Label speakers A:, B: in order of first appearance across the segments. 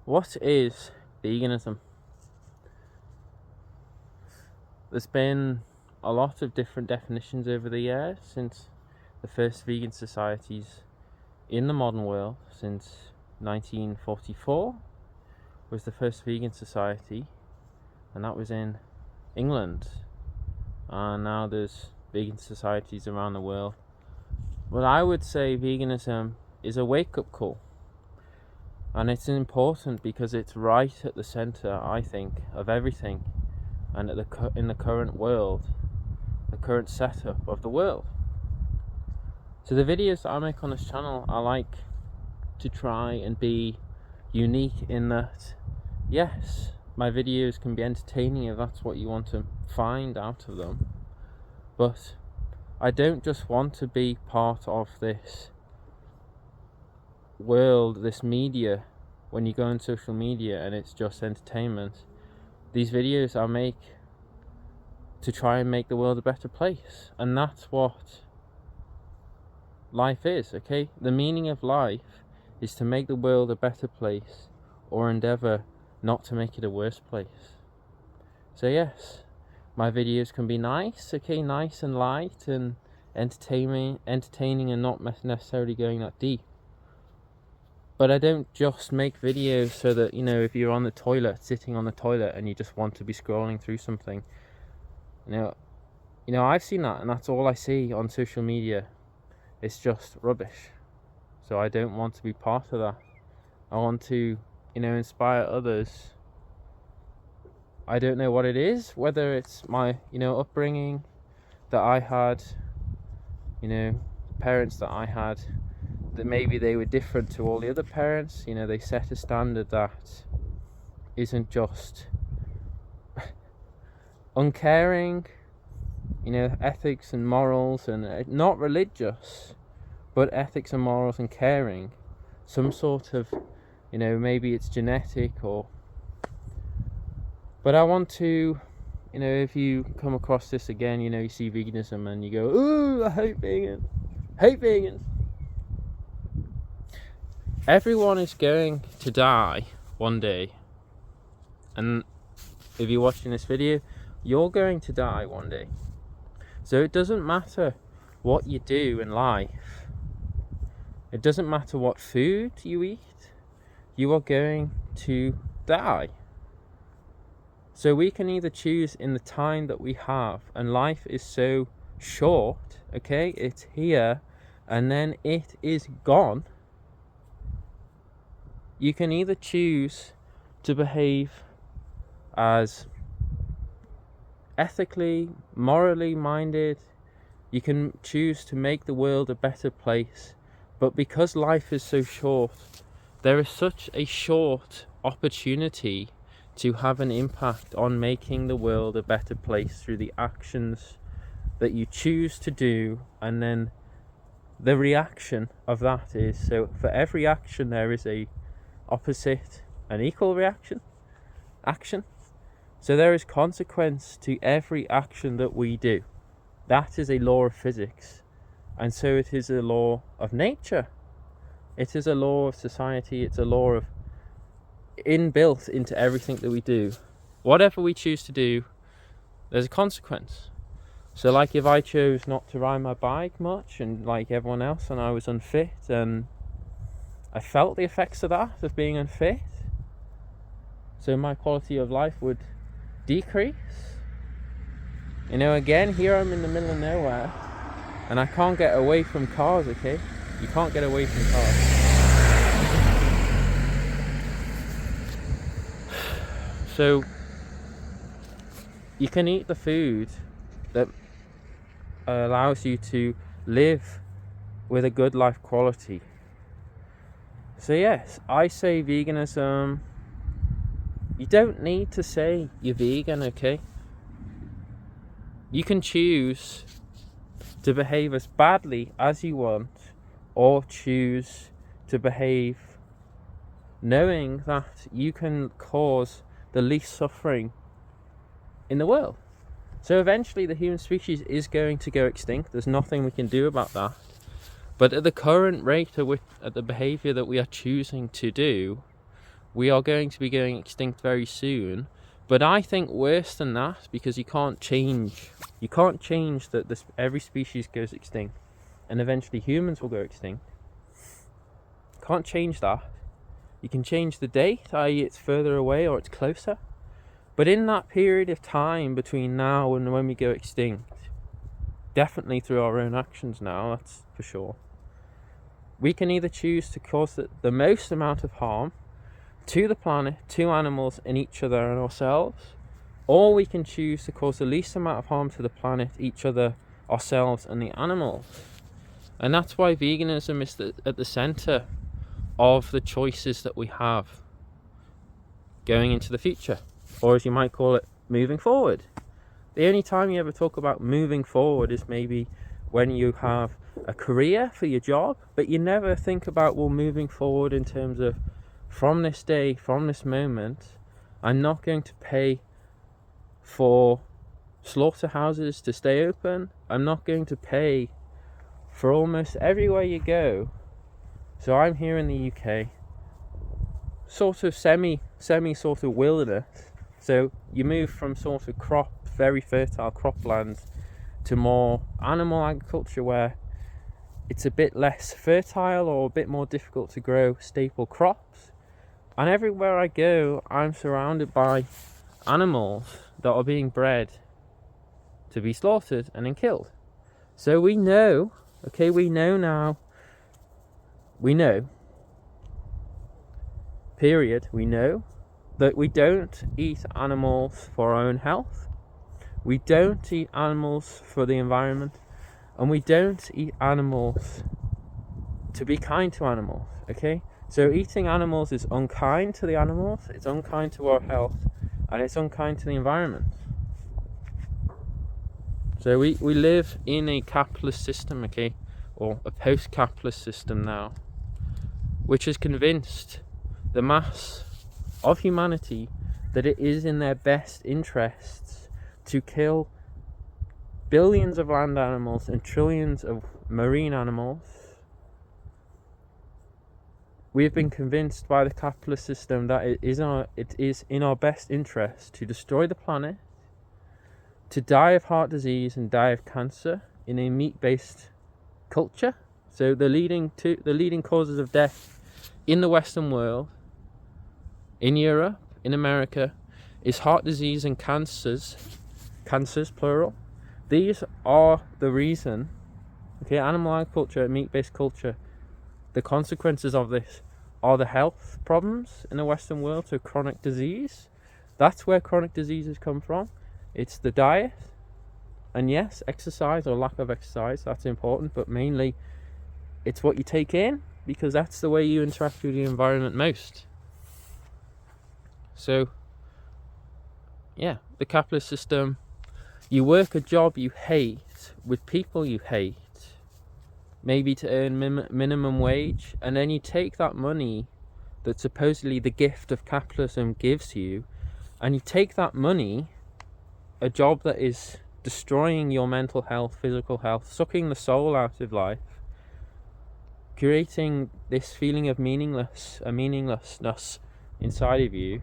A: What is veganism? There's been a lot of different definitions over the years since the first vegan societies in the modern world, since 1944 was the first vegan society, and that was in England. And now there's vegan societies around the world. Well, I would say veganism is a wake-up call. And it's important because it's right at the center, I think, of everything, and in the current world, the current setup of the world. So the videos that I make on this channel, I like to try and be unique in that, yes, my videos can be entertaining if that's what you want to find out of them, but I don't just want to be part of this world, this media. When you go on social media and it's just entertainment, these videos I make to try and make the world a better place, and that's what life is. Okay, the meaning of life is to make the world a better place, or endeavour not to make it a worse place. So yes, my videos can be nice, okay, nice and light and entertaining and not necessarily going that deep. But I don't just make videos so that, if you're on the toilet, sitting on the toilet, and you just want to be scrolling through something, I've seen that, and that's all I see on social media. It's just rubbish. So I don't want to be part of that. I want to, inspire others. I don't know what it is, whether it's my, upbringing that I had, parents that I had, that maybe they were different to all the other parents. They set a standard that isn't just uncaring, ethics and morals, and not religious, but ethics and morals and caring. Some sort of, maybe it's genetic but I want to, if you come across this again, you see veganism and you go, ooh, I hate vegan. Everyone is going to die one day, and if you're watching this video, you're going to die one day. So it doesn't matter what you do in life, it doesn't matter what food you eat, you are going to die. So we can either choose in the time that we have, and life is so short, okay, it's here and then it is gone. You can either choose to behave as ethically, morally minded. You can choose to make the world a better place. But because life is so short, there is such a short opportunity to have an impact on making the world a better place through the actions that you choose to do, and then the reaction of that is, so for every action there is a opposite and equal action. So there is consequence to every action that we do. That is a law of physics, and so it is a law of nature. It is a law of society. It's a law of inbuilt into everything that we do. Whatever we choose to do, there's a consequence. So like if I chose not to ride my bike much, and like everyone else, and I was unfit, and I felt the effects of that, of being unfit, so my quality of life would decrease. Again, here I'm in the middle of nowhere, and I can't get away from cars, okay? You can't get away from cars. So you can eat the food that allows you to live with a good life quality. So yes, I say veganism. You don't need to say you're vegan, okay? You can choose to behave as badly as you want, or choose to behave knowing that you can cause the least suffering in the world. So eventually the human species is going to go extinct. There's nothing we can do about that. But at the current rate at the behavior that we are choosing to do, We are going to be going extinct very soon. But I think worse than that, because you can't change that every species goes extinct and eventually humans will go extinct. Can't change that. You can change the date, i.e. it's further away or it's closer. But in that period of time between now and when we go extinct, definitely through our own actions now, that's for sure, we can either choose to cause the most amount of harm to the planet, to animals, and each other and ourselves, or we can choose to cause the least amount of harm to the planet, each other, ourselves, and the animals. And that's why veganism is at the center of the choices that we have going into the future, or as you might call it, moving forward. The only time you ever talk about moving forward is maybe when you have a career for your job, but you never think about, well, moving forward in terms of, from this day, from this moment, I'm not going to pay for slaughterhouses to stay open. I'm not going to pay for almost everywhere you go. So I'm here in the UK, sort of semi sort of wilderness. So you move from sort of very fertile croplands to more animal agriculture, where it's a bit less fertile or a bit more difficult to grow staple crops. And everywhere I go, I'm surrounded by animals that are being bred to be slaughtered and then killed. So we know now, that we don't eat animals for our own health, we don't eat animals for the environment, and we don't eat animals to be kind to animals, okay? So eating animals is unkind to the animals, it's unkind to our health, and it's unkind to the environment. So we live in a capitalist system, okay, or a post-capitalist system now, which has convinced the mass of humanity that it is in their best interests to kill billions of land animals and trillions of marine animals. We have been convinced by the capitalist system that it is in our best interest to destroy the planet, to die of heart disease and die of cancer in a meat-based culture. So the leading causes of death in the Western world, in Europe, in America, is heart disease and cancers plural. These are the reason, okay, animal agriculture, meat-based culture, the consequences of this are the health problems in the Western world, so chronic disease. That's where chronic diseases come from. It's the diet, and yes, exercise or lack of exercise, that's important, but mainly it's what you take in, because that's the way you interact with the environment most. So, yeah, the capitalist system, you work a job you hate with people you hate, maybe to earn minimum wage, and then you take that money that supposedly the gift of capitalism gives you, and you take that money, a job that is destroying your mental health, physical health, sucking the soul out of life, creating this feeling of meaninglessness inside of you.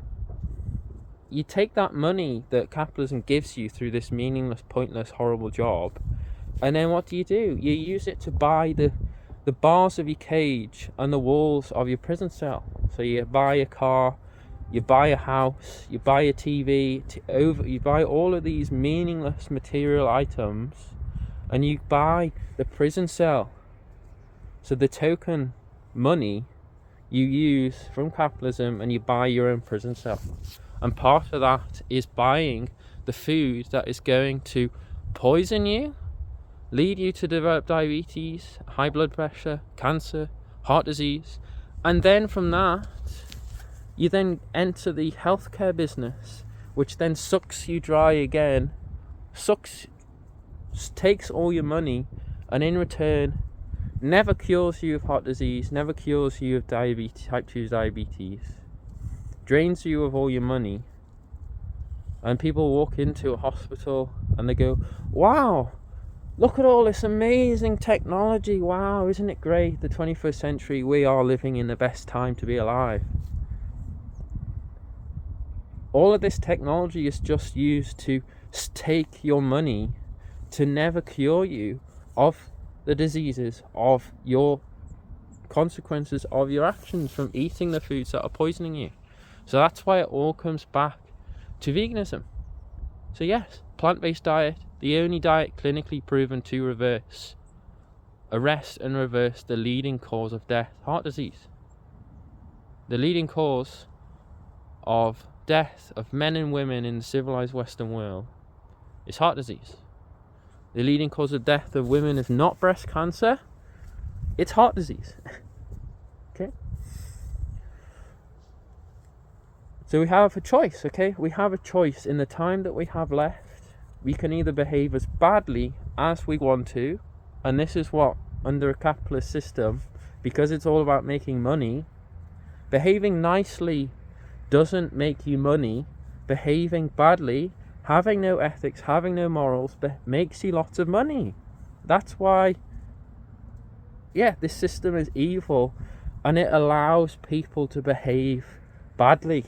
A: You take that money that capitalism gives you through this meaningless, pointless, horrible job, and then what do? You use it to buy the bars of your cage and the walls of your prison cell. So you buy a car, you buy a house, you buy a TV, you buy all of these meaningless material items, and you buy the prison cell. So the token money you use from capitalism, and you buy your own prison cell. And part of that is buying the food that is going to poison you, lead you to develop diabetes, high blood pressure, cancer, heart disease. And then from that, you then enter the healthcare business, which then sucks you dry again, takes all your money, and in return never cures you of heart disease, never cures you of diabetes, type 2 diabetes, drains you of all your money. And people walk into a hospital and they go, wow, look at all this amazing technology, wow, isn't it great, the 21st century, we are living in the best time to be alive. All of this technology is just used to take your money, to never cure you of the diseases, of your consequences of your actions from eating the foods that are poisoning you. So that's why it all comes back to veganism. So yes, plant-based diet, the only diet clinically proven to arrest and reverse the leading cause of death, heart disease. The leading cause of death of men and women in the civilized Western world is heart disease. The leading cause of death of women is not breast cancer, it's heart disease. Okay? So we have a choice, okay? We have a choice. In the time that we have left, we can either behave as badly as we want to, and this is what, under a capitalist system, because it's all about making money, behaving nicely doesn't make you money. Behaving badly, having no ethics, having no morals, makes you lots of money. That's why, yeah, this system is evil, and it allows people to behave badly.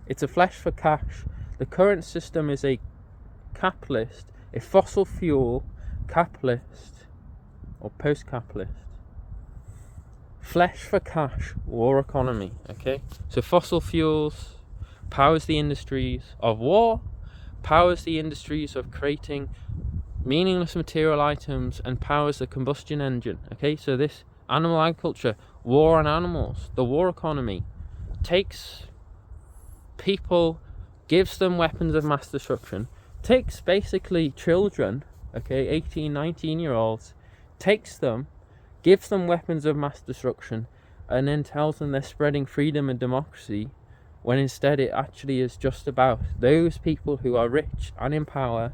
A: It's a flesh for cash. The current system is a capitalist, a fossil fuel capitalist, or post-capitalist, flesh for cash war economy. Okay, so fossil fuels powers the industries of war, powers the industries of creating meaningless material items, and powers the combustion engine. Okay, so this animal agriculture, war on animals, the war economy, takes people, gives them weapons of mass destruction, takes basically children, okay, 18, 19-year-olds, takes them, gives them weapons of mass destruction, and then tells them they're spreading freedom and democracy, when instead it actually is just about those people who are rich and in power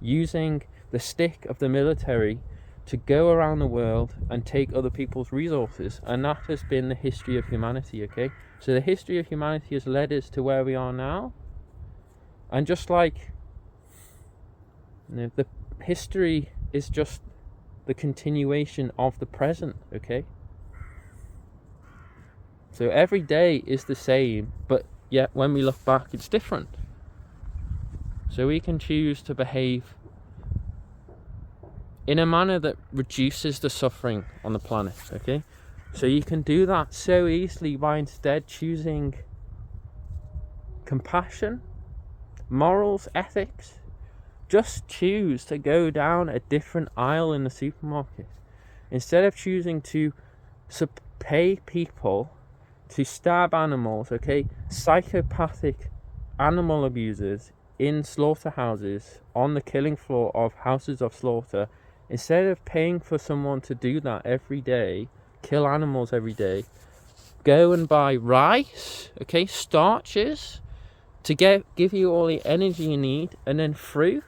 A: using the stick of the military to go around the world and take other people's resources. And that has been the history of humanity. Okay, so the history of humanity has led us to where we are now, and just like, you know, the history is just the continuation of the present. Okay, so every day is the same, but yet when we look back it's different. So we can choose to behave in a manner that reduces the suffering on the planet. Okay, so you can do that so easily by instead choosing compassion, morals, ethics. Just choose to go down a different aisle in the supermarket. Instead of choosing to pay people to stab animals, okay, psychopathic animal abusers in slaughterhouses, on the killing floor of houses of slaughter, instead of paying for someone to do that every day, kill animals every day, go and buy rice, okay, starches, to give you all the energy you need, and then fruit,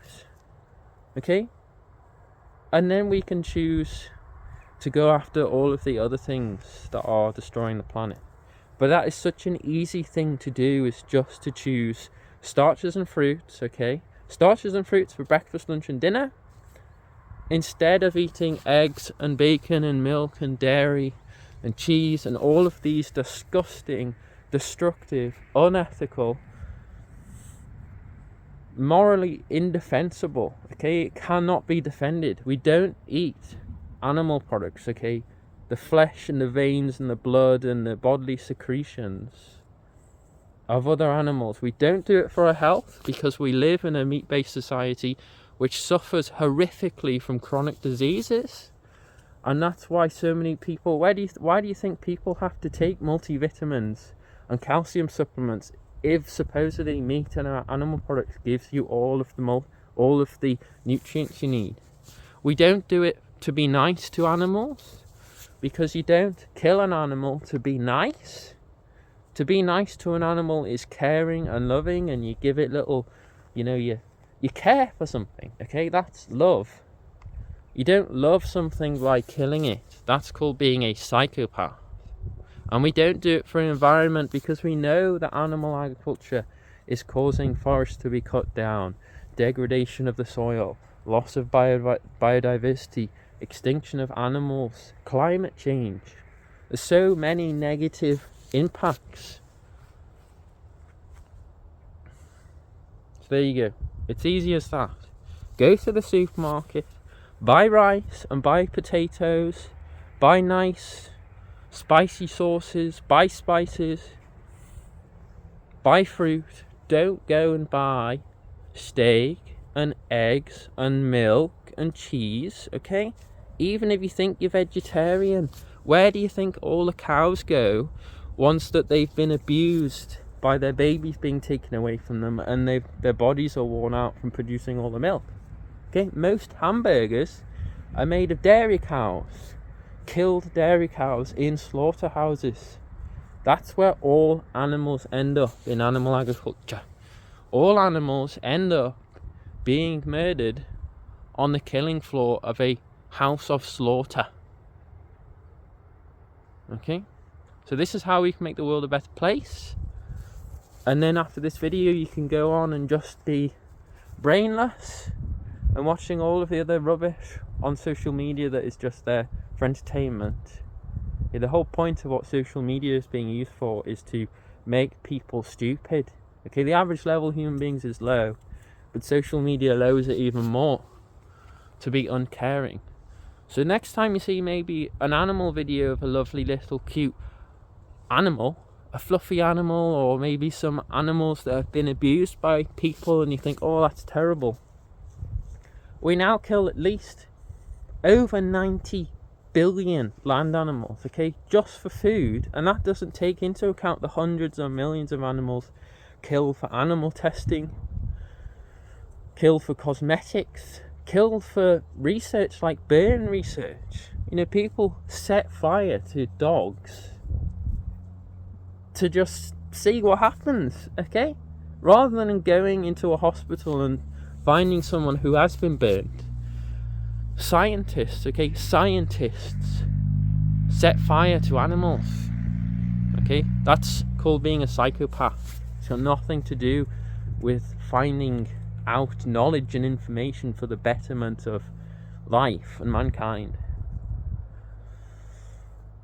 A: okay, and then we can choose to go after all of the other things that are destroying the planet. But that is such an easy thing to do, is just to choose starches and fruits, okay, starches and fruits for breakfast, lunch and dinner, instead of eating eggs and bacon and milk and dairy and cheese and all of these disgusting, destructive, unethical, morally indefensible, okay, it cannot be defended. We don't eat animal products, okay, the flesh and the veins and the blood and the bodily secretions of other animals. We don't do it for our health, because we live in a meat-based society which suffers horrifically from chronic diseases. And that's why so many people, why do you think people have to take multivitamins and calcium supplements if supposedly meat and animal products gives you all of the nutrients you need? We don't do it to be nice to animals, because you don't kill an animal to be nice. To be nice to an animal is caring and loving, and you give it little, you care for something, okay? That's love. You don't love something by killing it. That's called being a psychopath. And we don't do it for an environment, because we know that animal agriculture is causing forests to be cut down, degradation of the soil, loss of biodiversity, extinction of animals, climate change. There's so many negative impacts there you go. It's easy as that. Go to the supermarket, buy rice and buy potatoes, buy nice spicy sauces, buy spices, buy fruit. Don't go and buy steak and eggs and milk and cheese, okay? Even if you think you're vegetarian, where do you think all the cows go once that they've been abused by their babies being taken away from them and their bodies are worn out from producing all the milk? Okay, most hamburgers are made of dairy cows, killed dairy cows in slaughterhouses. That's where all animals end up in animal agriculture. All animals end up being murdered on the killing floor of a house of slaughter. Okay, so this is how we can make the world a better place. And then after this video you can go on and just be brainless and watching all of the other rubbish on social media that is just there for entertainment. Yeah, the whole point of what social media is being used for is to make people stupid. Okay, the average level of human beings is low, but social media lowers it even more to be uncaring. So next time you see maybe an animal video of a lovely little cute animal, a fluffy animal, or maybe some animals that have been abused by people, and you think, oh, that's terrible. We now kill at least over 90 billion land animals, okay, just for food, and that doesn't take into account the hundreds of millions of animals killed for animal testing, killed for cosmetics, killed for research like burn research. You know, people set fire to dogs to just see what happens, okay, rather than going into a hospital and finding someone who has been burned. Scientists set fire to animals, okay? That's called being a psychopath. It's got nothing to do with finding out knowledge and information for the betterment of life and mankind.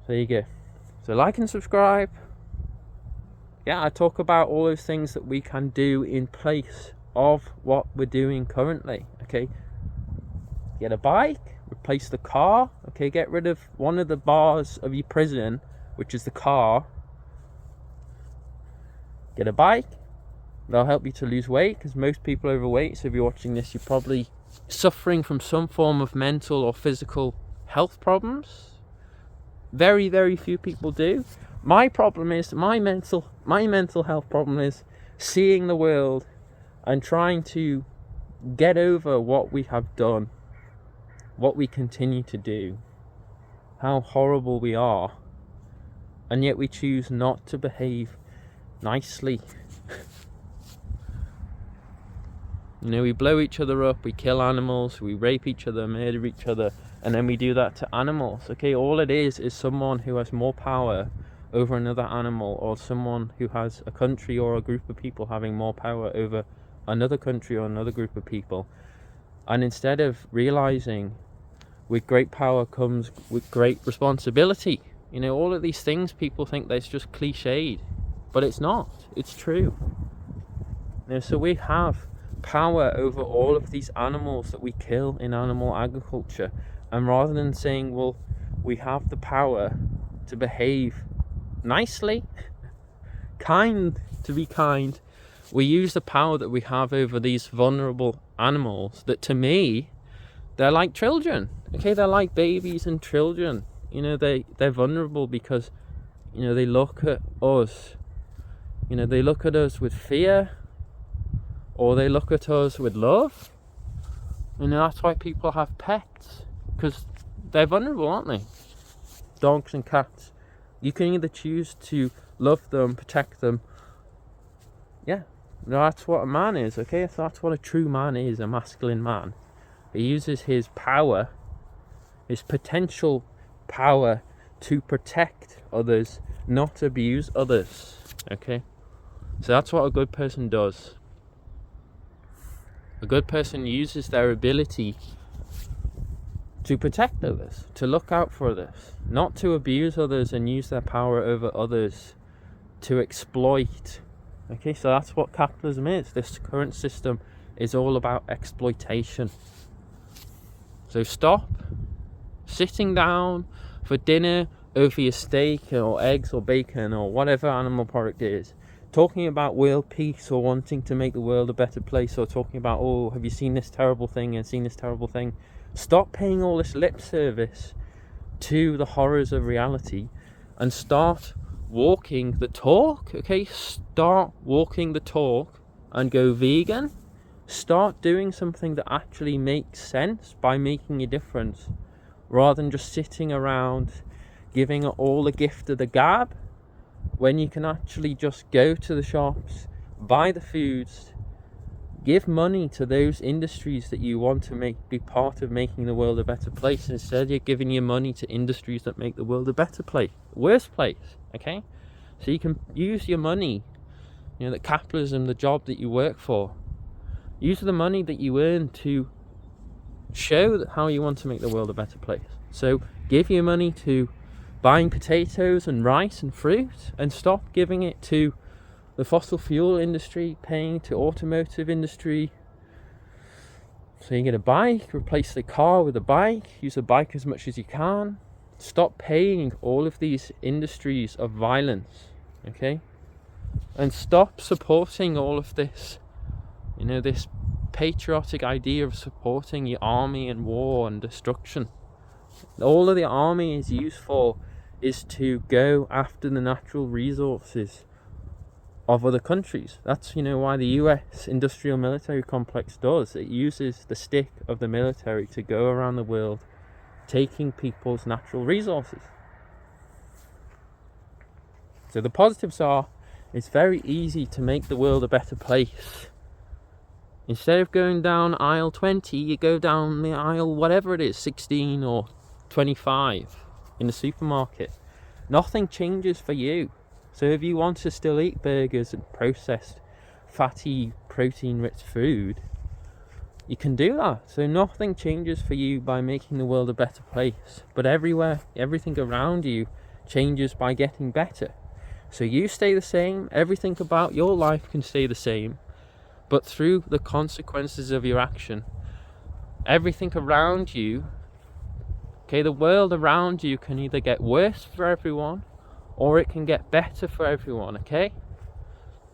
A: So there you go. So like and subscribe. Yeah, I talk about all those things that we can do in place of what we're doing currently, okay? Get a bike, replace the car, okay? Get rid of one of the bars of your prison, which is the car. Get a bike. That'll help you to lose weight, because most people are overweight. So if you're watching this, you're probably suffering from some form of mental or physical health problems. Very, very few people do. My problem is, my mental health problem is seeing the world and trying to get over what we have done, what we continue to do, how horrible we are, and yet we choose not to behave nicely. You know, we blow each other up, we kill animals, we rape each other, murder each other, and then we do that to animals. Okay, all it is someone who has more power over another animal, or someone who has a country or a group of people having more power over another country or another group of people. And instead of realizing with great power comes with great responsibility, you know, all of these things people think that's just cliched, but it's not, it's true. You know, so we have power over all of these animals that we kill in animal agriculture, and rather than saying, well, we have the power to behave nicely, to be kind, we use the power that we have over these vulnerable animals that, to me, they're like children. Okay, they're like babies and children. You know, they're vulnerable because, you know, they look at us, you know, they look at us with fear, or they look at us with love. You know, that's why people have pets, because they're vulnerable, aren't they? Dogs and cats. You can either choose to love them, protect them. Yeah, that's what a man is, okay? So that's what a true man is, a masculine man. He uses his power, his potential power, to protect others, not abuse others, okay? So that's what a good person does. A good person uses their ability to protect others, to look out for others, not to abuse others and use their power over others to exploit Okay, so that's what capitalism is. This current system is all about exploitation. So stop sitting down for dinner over your steak or eggs or bacon or whatever animal product it is, talking about world peace or wanting to make the world a better place, or talking about, oh, have you seen this terrible thing and seen this terrible thing. Stop paying all this lip service to the horrors of reality and start walking the talk. Okay, start walking the talk and go vegan. Start doing something that actually makes sense by making a difference, rather than just sitting around giving all the gift of the gab, when you can actually just go to the shops, buy the foods, give money to those industries that you want to be part of making the world a better place. Instead, you're giving your money to industries that make the world a better place, worse place. Okay, so you can use your money, the capitalism, the job that you work for, use the money that you earn to show how you want to make the world a better place. So give your money to buying potatoes and rice and fruit, and stop giving it to the fossil fuel industry, paying to automotive industry. So you get a bike, replace the car with a bike, use a bike as much as you can. Stop paying all of these industries of violence, okay? And stop supporting all of this, this patriotic idea of supporting your army and war and destruction. All of the army is used for is to go after the natural resources of other countries. That's why the US industrial military complex does. It uses the stick of the military to go around the world taking people's natural resources. So the positives are, it's very easy to make the world a better place. Instead of going down aisle 20, you go down the aisle, whatever it is, 16 or 25 in the supermarket. Nothing changes for you. So if you want to still eat burgers and processed, fatty, protein-rich food, you can do that. So nothing changes for you by making the world a better place. But everything around you changes by getting better. So you stay the same, everything about your life can stay the same, but through the consequences of your action, everything around you, the world around you can either get worse for everyone or it can get better for everyone, okay?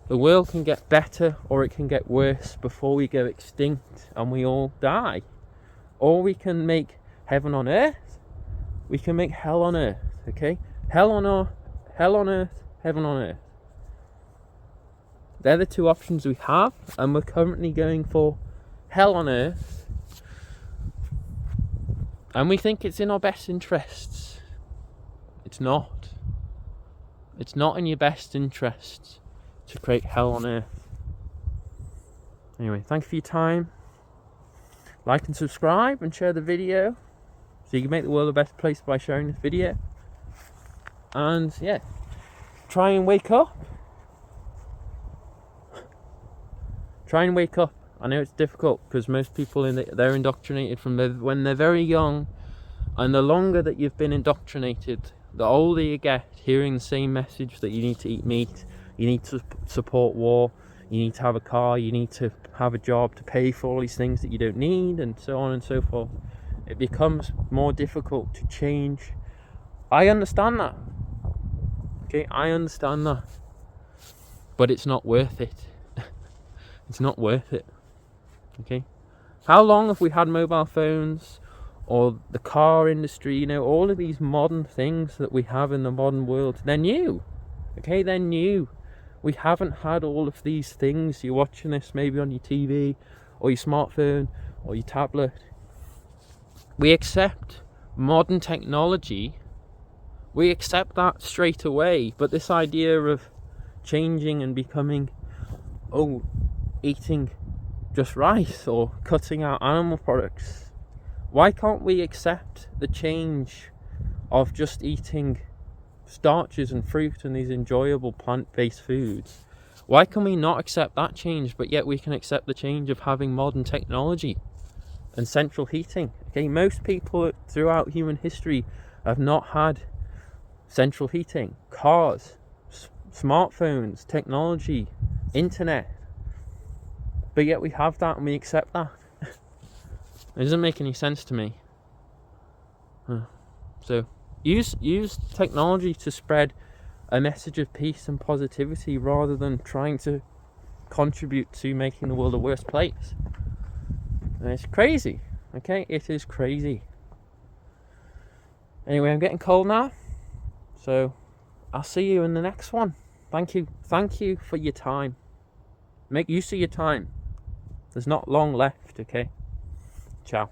A: The world can get better or it can get worse before we go extinct and we all die. Or we can make heaven on earth, we can make hell on earth, okay? Hell on earth, heaven on earth. They're the two options we have, and we're currently going for hell on earth. And we think it's in our best interests. It's not. It's not in your best interests to create hell on earth. Anyway, thank you for your time. Like and subscribe and share the video so you can make the world a better place by sharing this video. And yeah, try and wake up. Try and wake up. I know it's difficult because most people they're indoctrinated from when they're very young, and the longer that you've been indoctrinated, the older you get, hearing the same message that you need to eat meat, you need to support war, you need to have a car, you need to have a job to pay for all these things that you don't need, and so on and so forth. It becomes more difficult to change. I understand that. Okay, I understand that. But it's not worth it. It's not worth it. Okay, how long have we had mobile phones or the car industry? All of these modern things that we have in the modern world, they're new. Okay, they're new. We haven't had all of these things. You're watching this maybe on your TV or your smartphone or your tablet. We accept modern technology. We accept that straight away. But this idea of changing and becoming, eating just rice or cutting out animal products, why can't we accept the change of just eating starches and fruit and these enjoyable plant-based foods? Why can we not accept that change, but yet we can accept the change of having modern technology and central heating? Okay, most people throughout human history have not had central heating. Cars, smartphones, technology, internet. But yet we have that and we accept that. It doesn't make any sense to me. So use technology to spread a message of peace and positivity rather than trying to contribute to making the world a worse place. And it's crazy. Okay, it is crazy. Anyway, I'm getting cold now, so I'll see you in the next one. Thank you for your time. Make use of your time. There's not long left. Okay, ciao.